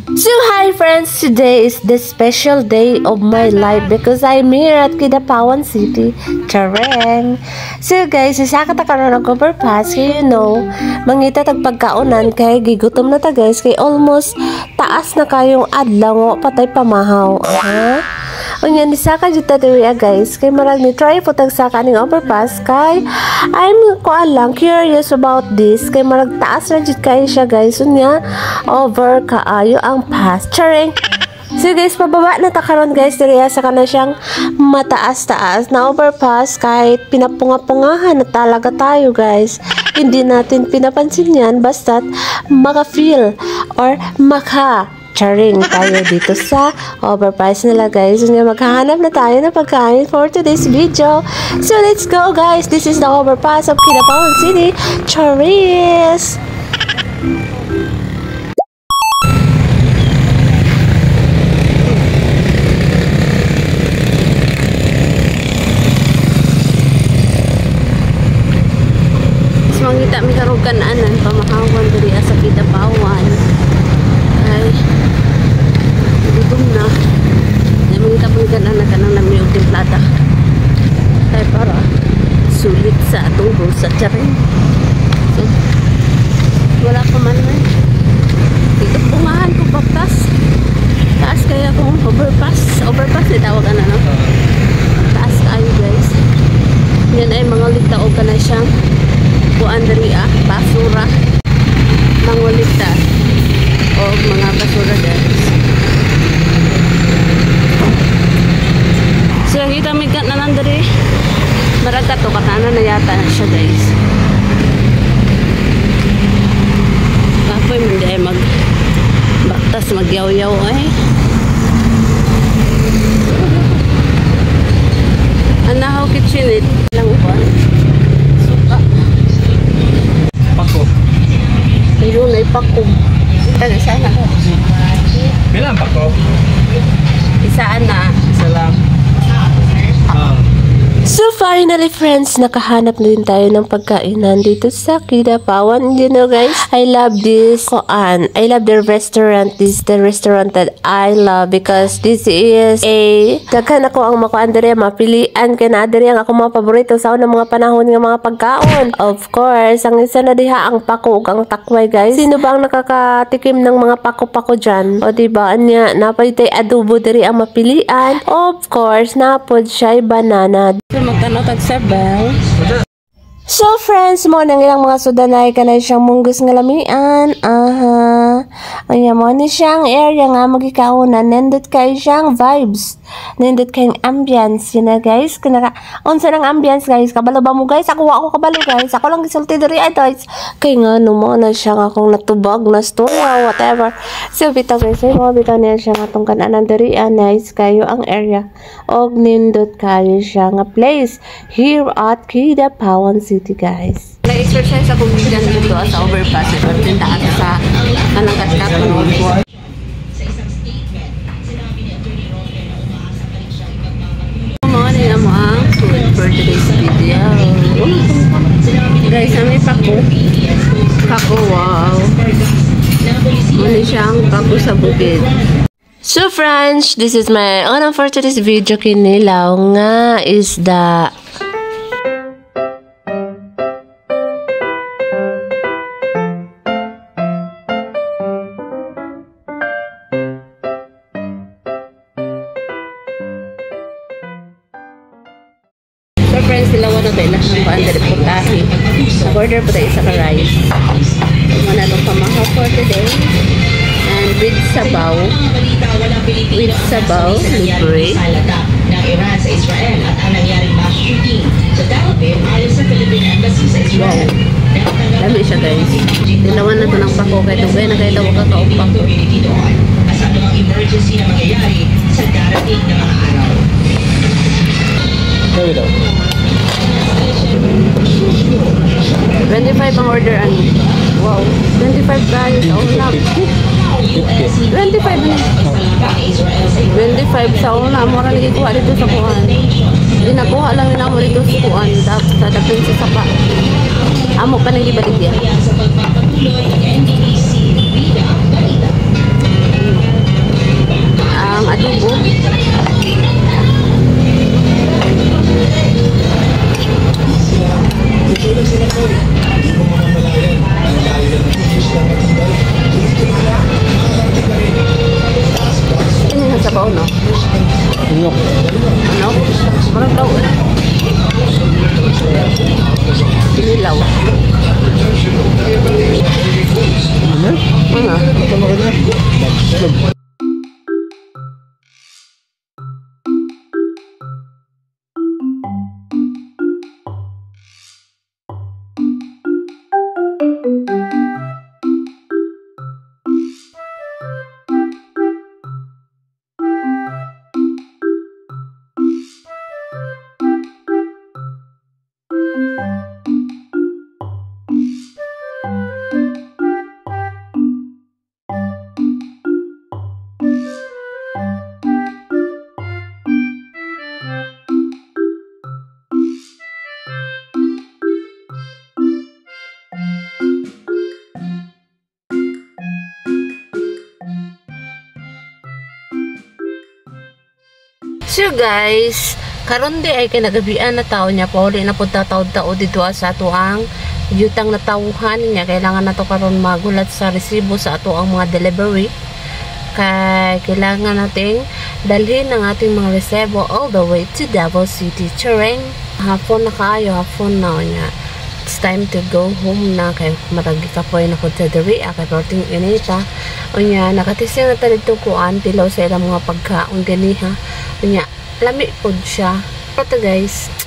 So hi friends, today is the special day of my life because I'm here at Kidapawan City. Chareng! So guys, isa ka ta karon og overpass kay mangita tag pagkaunan kay gigutom na ta guys kay almost taas na kayong adlaw patay pamahaw. Unya ni saka jud ta diri guys kay marag ni try po tag saka ning overpass kay I'm lang curious about this kay marag taas ra jud kay siya guys unya over kaayo ang pass. Charing! So guys, pababa na ta karon guys diri sa kana siyang mataas-taas na overpass kahit pinapunga-pungahan na talaga tayo guys. Hindi natin pinapansin yan basta't maka-feel or charing tayo dito sa overpass nila guys. So maghahanap na tayo ng pagkain for today's video. So let's go guys. This is the overpass of Kidapawan City. Charis! Mangita mi karong kanaanan pamahawan diri sa Kidapawan. Ay gutom na. Ay mangita pang kanaanan kanang nami og templada. Ay para sulit sa atong bulsa charing. So, wala pa man man. Dito pungahan ko papas. Taas kaya kung overpass. Overpass ay tawag na no. Taas kayo guys. Yan ay mga ligtaog ka na siyang kuan diri basura mangulikta o mga basura guys. So kita migat na nandiri maragka to katana na yata siya guys. Kapoy man di ay mag baktas magyaw-yaw ay anahaw kitchenit lang upan ayun ay pakom. Taga sana. Bilang pakom? Isaan na. Isa lang. So finally friends, nakahanap na din tayo ng pagkainan dito sa Kidapawan. You know guys, I love this koan. I love the restaurant. This is the restaurant that I love because this is a daghan ako ang makuan diri mapilian kay na diri ang ako mga paborito sa unang mga panahon nga mga pagkaon. Of course, ang isa na diha ang pako ug ang takway guys. Sino ba ang nakakatikim ng mga pako-pako diyan? O diba anya napay tay adobo diri ang mapilian. Of course, napod siya banana. Magkano tag-sabaw. So friends, mo nang ilang mga sudanay kanay siyang munggos nga lamian. Anya mo ni siyang area nga magikaunan nindot kay siyang vibes. Nindot kay ambience yun na guys. Kunaka unsa nang ambience guys? Kabalo ba mo guys? Ako kabalo guys. Ako lang gisulti diri guys. Kay nga no mo na siya nga akong natubag na storya whatever. So bitaw guys, mo bitaw niya siya nga tong kananan diri nice kayo ang area. Og nindot kayo siya nga place here at Kidapawan City guys. Na-exercise ako bigan dito sa overpass ito tindahan sa kanang katkat ng buwan. Morning na mo ang food for today's video. Guys, may pako. Pako, wow. Muna siyang pako sa bukid. So friends, this is my unang for today's video kinilaw nga isda. So friends, silawan na tayo lahat ng paandari putahe. Order po tayo sa rice. Muna itong pamahaw for today. And with sabaw. With sabaw, libre. Ng Iran sa Israel at ang nangyaring mass shooting sa Tel Aviv ayon sa Philippine Embassy sa Israel. Dami siya guys. Dilawan na ito ng pako kaya tugay na kaya ito kakaupak. As anumang emergency na mangyayari sa darating na mga araw. Gawin daw. 25 ang order ano. Wow. 25 guys. Oh, love. 25 na. 25 sa una. Mura lagi kuha dito sa kuhan. Ginakuha lang nila mo dito sa kuhan. Sa dapin sa sapa. Amo pa nang ibalik yan. So guys, karon di ay kinagabian na tao niya pauli na pud tataod-taod dito sa ato ang yutang na tawuhan niya. Kailangan nato karon magulat sa resibo sa ato ang mga delivery. Kay kailangan nating dalhin ang ating mga resibo all the way to Davao City. Charing, hapon na kaayo, hapon na niya. It's time to go home na kay maragi ka po na sa diri kay porting inita. Unya nakatising na talid kuan tilaw sa ilang mga pagkaon ganiha. Unya lami pod siya. Ito guys.